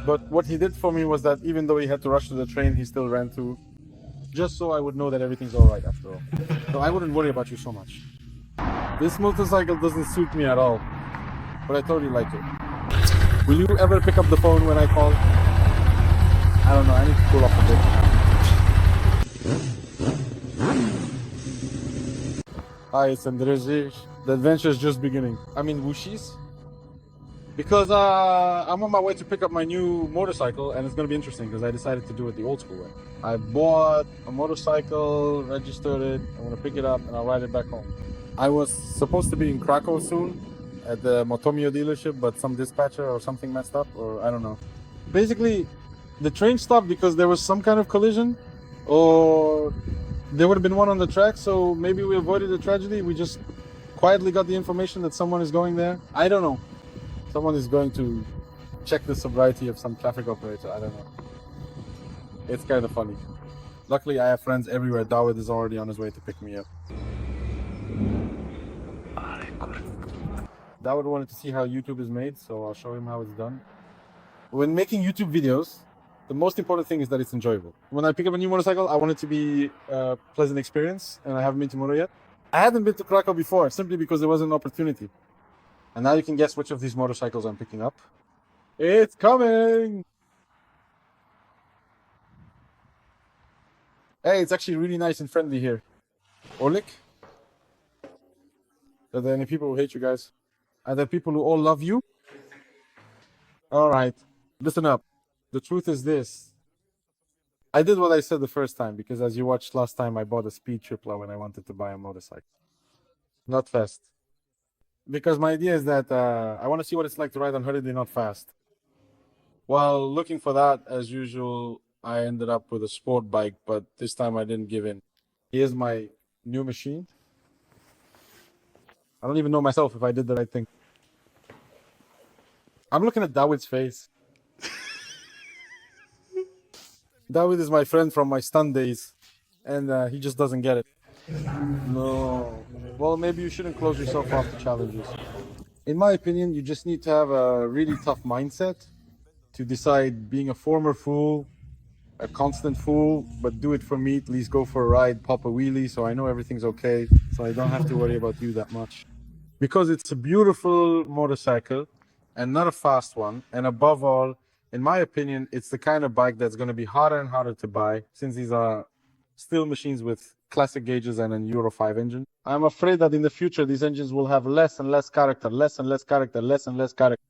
But what he did for me was that even though he had to rush to the train, he still ran to, just so I would know that everything's all right after all. So I wouldn't worry about you so much. This motorcycle doesn't suit me at all, but I totally like it. Will you ever pick up the phone when I call? I don't know, I need to cool off a bit. Hi, it's Andrzej. The adventure is just beginning. I'm in Wushis because I'm on my way to pick up my new motorcycle, and it's going to be interesting because I decided to do it the old school way. I bought a motorcycle, registered it, I'm going to pick it up, and I'll ride it back home. I was supposed to be in Krakow soon at the Motomio dealership, but some dispatcher or something messed up, or I don't know. Basically, the train stopped because there was some kind of collision, or there would have been one on the track, so maybe we avoided the tragedy. We just quietly got the information that someone is going there. I don't know. Someone is going to check the sobriety of some traffic operator. I don't know. It's kind of funny. Luckily, I have friends everywhere. Dawid is already on his way to pick me up. Dawid wanted to see how YouTube is made, so I'll show him how it's done. When making YouTube videos, the most important thing is that it's enjoyable. When I pick up a new motorcycle, I want it to be a pleasant experience, and I haven't been to Moto yet. I hadn't been to Krakow before, simply because there was an opportunity. And now you can guess which of these motorcycles I'm picking up. It's coming! Hey, it's actually really nice and friendly here. Oleg? Are there any people who hate you guys? Are there people who all love you? Alright, listen up. The truth is this. I did what I said the first time, because as you watched last time, I bought a speed tripler when I wanted to buy a motorcycle. Not fast. Because my idea is that I want to see what it's like to ride on holiday, not fast. While looking for that, as usual, I ended up with a sport bike, but this time I didn't give in. Here's my new machine. I don't even know myself if I did the right thing. I'm looking at Dawid's face. Dawid is my friend from my stunt days, and he just doesn't get it. No. Well, maybe you shouldn't close yourself off to challenges. In my opinion, you just need to have a really tough mindset to decide being a former fool, a constant fool, but do it for me, at least go for a ride, pop a wheelie, so I know everything's okay, so I don't have to worry about you that much. Because it's a beautiful motorcycle and not a fast one, and above all, in my opinion, it's the kind of bike that's going to be harder and harder to buy, since these are still machines with classic gauges and an Euro 5 engine. I'm afraid that in the future, these engines will have less and less character, less and less character, less and less character.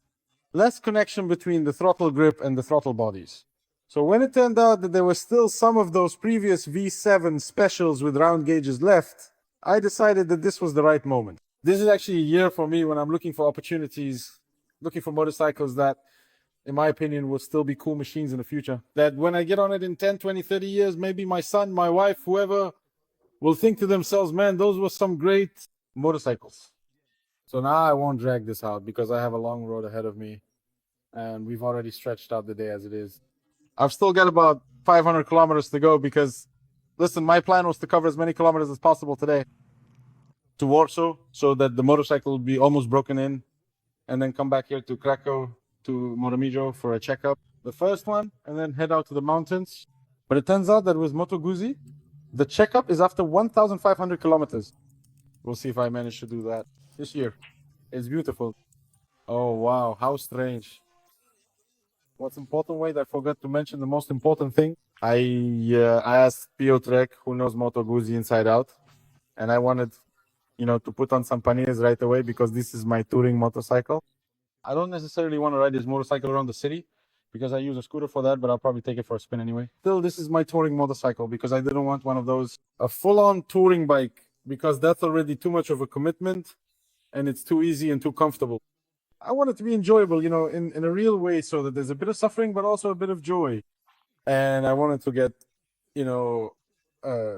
Less connection between the throttle grip and the throttle bodies. So when it turned out that there were still some of those previous V7 specials with round gauges left, I decided that this was the right moment. This is actually a year for me when I'm looking for opportunities, looking for motorcycles that, in my opinion, will still be cool machines in the future. That when I get on it in 10, 20, 30 years, maybe my son, my wife, whoever, will think to themselves, man, those were some great motorcycles. So now I won't drag this out because I have a long road ahead of me, and we've already stretched out the day as it is. I've still got about 500 kilometers to go because, listen, my plan was to cover as many kilometers as possible today to Warsaw, so that the motorcycle will be almost broken in, and then come back here to Krakow, to Moto for a checkup, the first one, and then head out to the mountains. But it turns out that with Moto Guzzi, the checkup is after 1,500 kilometers. We'll see if I manage to do that this year. It's beautiful. Oh, wow. How strange. What's important? Wait, I forgot to mention the most important thing. I asked Piotrek, who knows Moto Guzzi inside out, and I wanted, to put on some panniers right away because this is my touring motorcycle. I don't necessarily want to ride this motorcycle around the city because I use a scooter for that, but I'll probably take it for a spin anyway. Still, this is my touring motorcycle because I didn't want one of those, a full-on touring bike, because that's already too much of a commitment and it's too easy and too comfortable. I want it to be enjoyable, in a real way, so that there's a bit of suffering, but also a bit of joy. And I wanted to get,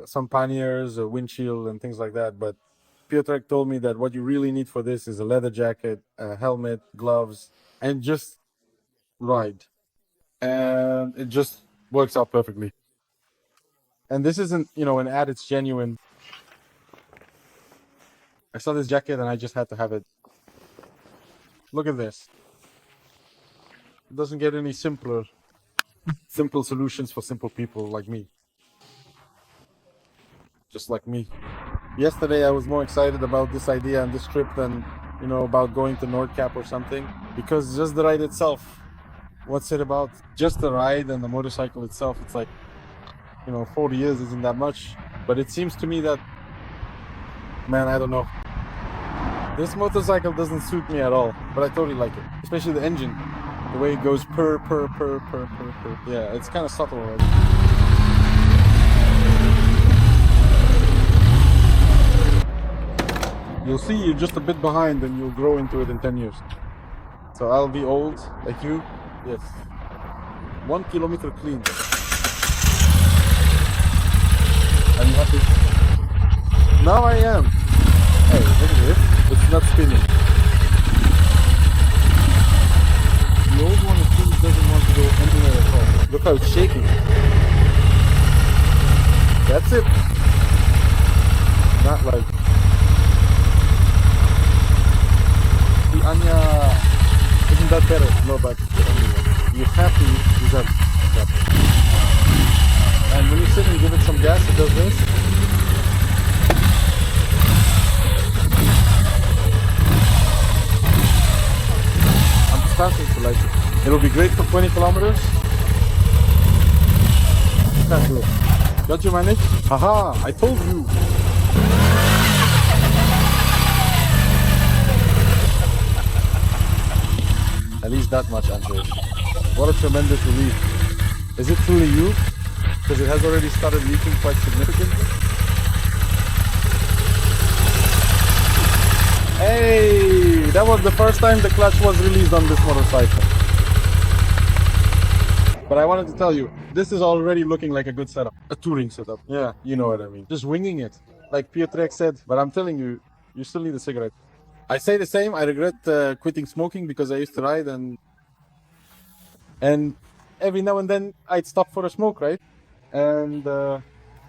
some panniers, a windshield and things like that. But Piotrek told me that what you really need for this is a leather jacket, a helmet, gloves, and just ride. And it just works out perfectly. And this isn't, an ad, it's genuine. I saw this jacket and I just had to have it. Look at this. It doesn't get any simpler. Simple solutions for simple people like me. Just like me. Yesterday I was more excited about this idea and this trip than, about going to Nordcap or something. Because just the ride itself, what's it about? Just the ride and the motorcycle itself, it's like, 40 years isn't that much. But it seems to me that, man, I don't know. This motorcycle doesn't suit me at all, but I totally like it. Especially the engine. The way it goes purr. Yeah, it's kind of subtle already. You'll see you're just a bit behind and you'll grow into it in 10 years. So I'll be old, like you. Yes. 1 kilometer clean. Are you happy? Now I am. Hey, look at this. It's not spinning. The old one, it seems, doesn't want to go anywhere at all. Look how it's shaking. That's it. Not like... The Anya... Isn't that better? No, but you're happy with that. And when you sit and give it some gas, it does this. Starting to like it. It'll be great for 20 kilometers. Can't do it. Don't you manage? Haha, I told you. At least that much, Andre. What a tremendous relief. Is it truly you? Because it has already started leaking quite significantly. Hey, that was the first time the clutch was released on this motorcycle. But I wanted to tell you, this is already looking like a good setup. A touring setup. Yeah, you know what I mean. Just winging it. Like Piotrek said. But I'm telling you, you still need a cigarette. I say the same. I regret quitting smoking because I used to ride and every now and then I'd stop for a smoke, right? And do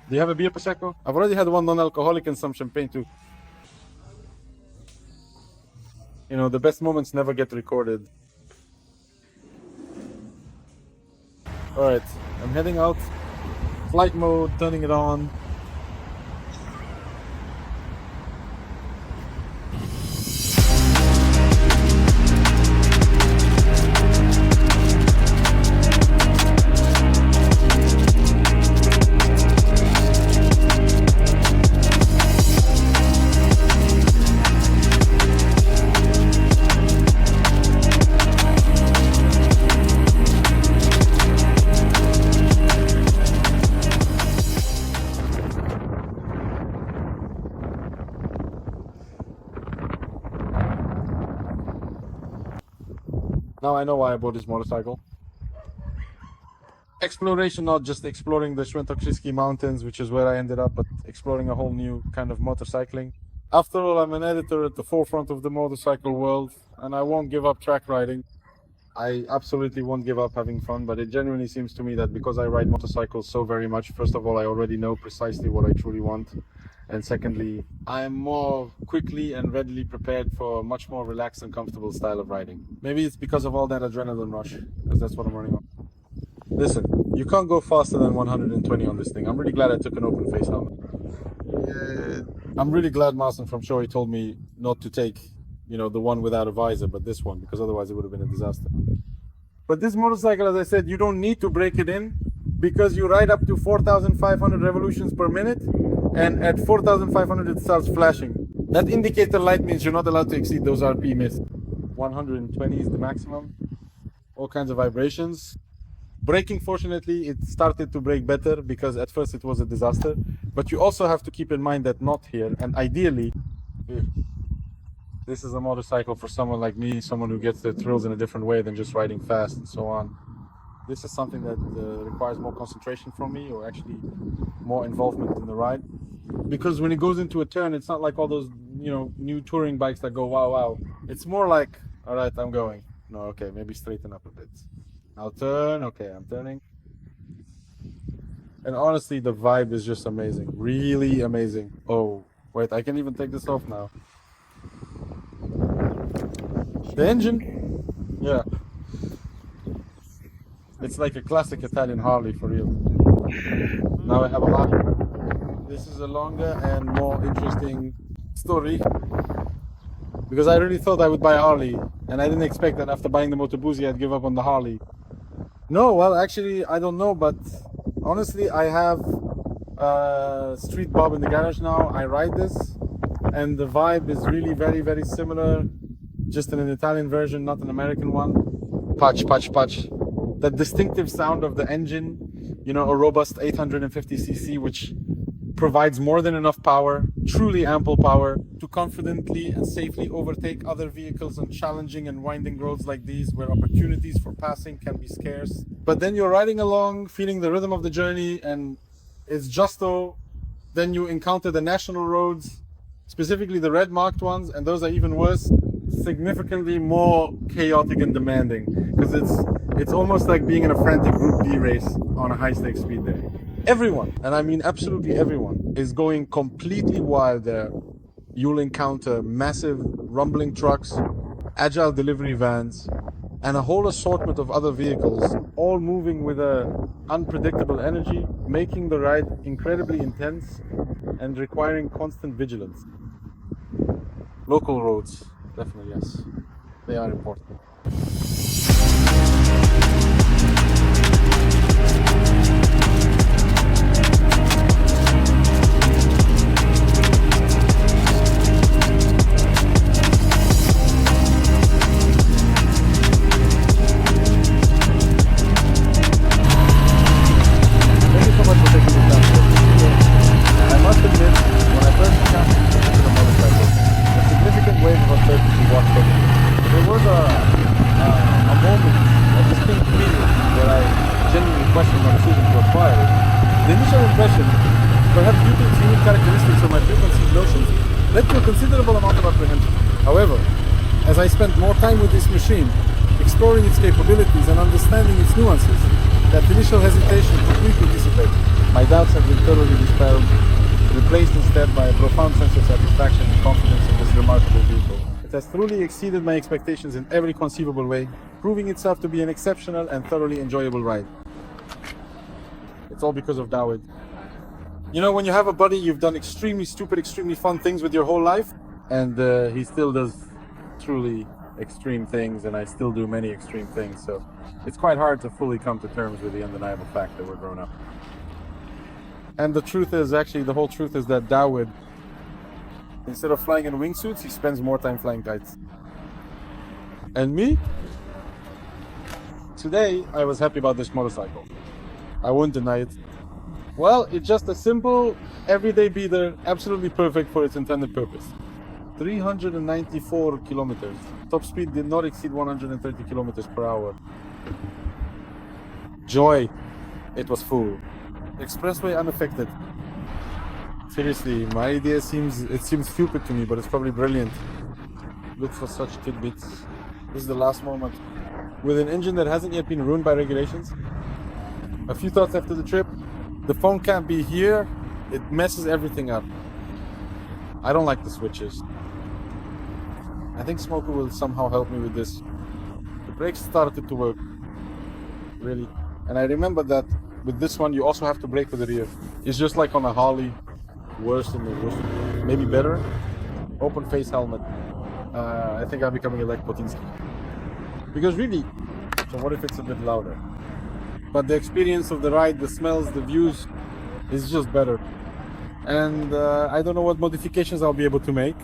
you have a beer, Prosecco? I've already had one non-alcoholic and some champagne too. The best moments never get recorded. Alright, I'm heading out. Flight mode, turning it on. Now I know why I bought this motorcycle. Exploration, not just exploring the Świętokrzyski mountains, which is where I ended up, but exploring a whole new kind of motorcycling. After all, I'm an editor at the forefront of the motorcycle world, and I won't give up track riding. I absolutely won't give up having fun, but it genuinely seems to me that because I ride motorcycles so very much, first of all, I already know precisely what I truly want. And secondly, I am more quickly and readily prepared for a much more relaxed and comfortable style of riding. Maybe it's because of all that adrenaline rush, because that's what I'm running on. Listen, you can't go faster than 120 on this thing. I'm really glad I took an open face helmet. I'm really glad Marcin from Shoei told me not to take, the one without a visor, but this one, because otherwise it would have been a disaster. But this motorcycle, as I said, you don't need to break it in because you ride up to 4,500 revolutions per minute. And at 4,500 it starts flashing. That indicator light means you're not allowed to exceed those RPMs. 120 is the maximum. All kinds of vibrations. Braking, fortunately, it started to brake better because at first it was a disaster. But you also have to keep in mind that not here, and ideally, this is a motorcycle for someone like me, someone who gets the thrills in a different way than just riding fast and so on. This is something that requires more concentration from me, or actually more involvement in the ride. Because when it goes into a turn, it's not like all those, new touring bikes that go wow, wow. It's more like, all right, I'm going. No, okay, maybe straighten up a bit. I'll turn, okay, I'm turning. And honestly, the vibe is just amazing. Really amazing. Oh, wait, I can even take this off now. The engine, yeah. It's like a classic Italian Harley for real. Now I have a Harley. This is a longer and more interesting story because I really thought I would buy a Harley, and I didn't expect that after buying the Moto Guzzi I'd give up on the Harley. No, well, actually, I don't know, but honestly, I have Street Bob in the garage now. I ride this, and the vibe is really very, very similar, just in an Italian version, not an American one. Patch, patch, patch. That distinctive sound of the engine, you know, a robust 850cc, which provides more than enough power, truly ample power, to confidently and safely overtake other vehicles on challenging and winding roads like these, where opportunities for passing can be scarce. But then you're riding along, feeling the rhythm of the journey, and it's just so. Then you encounter the national roads, specifically the red marked ones, and those are even worse, significantly more chaotic and demanding, because it's almost like being in a frantic Group B race on a high-stakes speed day. Everyone, and I mean absolutely everyone, is going completely wild there. You'll encounter massive rumbling trucks, agile delivery vans, and a whole assortment of other vehicles, all moving with an unpredictable energy, making the ride incredibly intense and requiring constant vigilance. Local roads, definitely, yes. They are important. The initial impression, perhaps due to its unique characteristics or my preconceived notions, led to a considerable amount of apprehension. However, as I spent more time with this machine, exploring its capabilities and understanding its nuances, that initial hesitation completely dissipated. My doubts have been thoroughly dispelled, replaced instead by a profound sense of satisfaction and confidence in this remarkable vehicle. It has truly exceeded my expectations in every conceivable way, proving itself to be an exceptional and thoroughly enjoyable ride. It's all because of Dawid. You know, when you have a buddy, you've done extremely stupid, extremely fun things with your whole life, and he still does truly extreme things, and I still do many extreme things, so it's quite hard to fully come to terms with the undeniable fact that we're grown up. And the truth is, actually, the whole truth is that Dawid, instead of flying in wingsuits, he spends more time flying kites. And me? Today, I was happy about this motorcycle. I won't deny it. Well, it's just a simple, everyday beater, absolutely perfect for its intended purpose. 394 kilometers. Top speed did not exceed 130 kilometers per hour. Joy. It was full. Expressway unaffected. Seriously, my idea seems stupid to me, but it's probably brilliant. Look for such tidbits. This is the last moment. With an engine that hasn't yet been ruined by regulations. A few thoughts after the trip. The phone can't be here. It messes everything up. I don't like the switches. I think Smoker will somehow help me with this. The brakes started to work. Really. And I remember that with this one, you also have to brake with the rear. It's just like on a Harley. Worse than the worst. Maybe better. Open face helmet. I think I'm becoming a like Potinski. Because really, so what if it's a bit louder? But the experience of the ride, the smells, the views is just better. And I don't know what modifications I'll be able to make.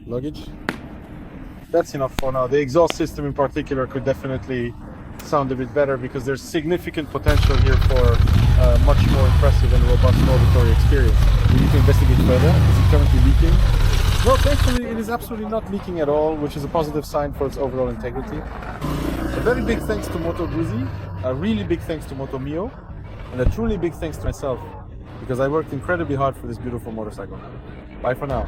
Luggage. That's enough for now. The exhaust system in particular could definitely sound a bit better because there's significant potential here for a much more impressive and robust auditory experience. We need to investigate further. Is it currently leaking? Well, thankfully it is absolutely not leaking at all, which is a positive sign for its overall integrity. A very big thanks to Moto Guzzi, a really big thanks to Moto Mio, and a truly big thanks to myself, because I worked incredibly hard for this beautiful motorcycle. Bye for now.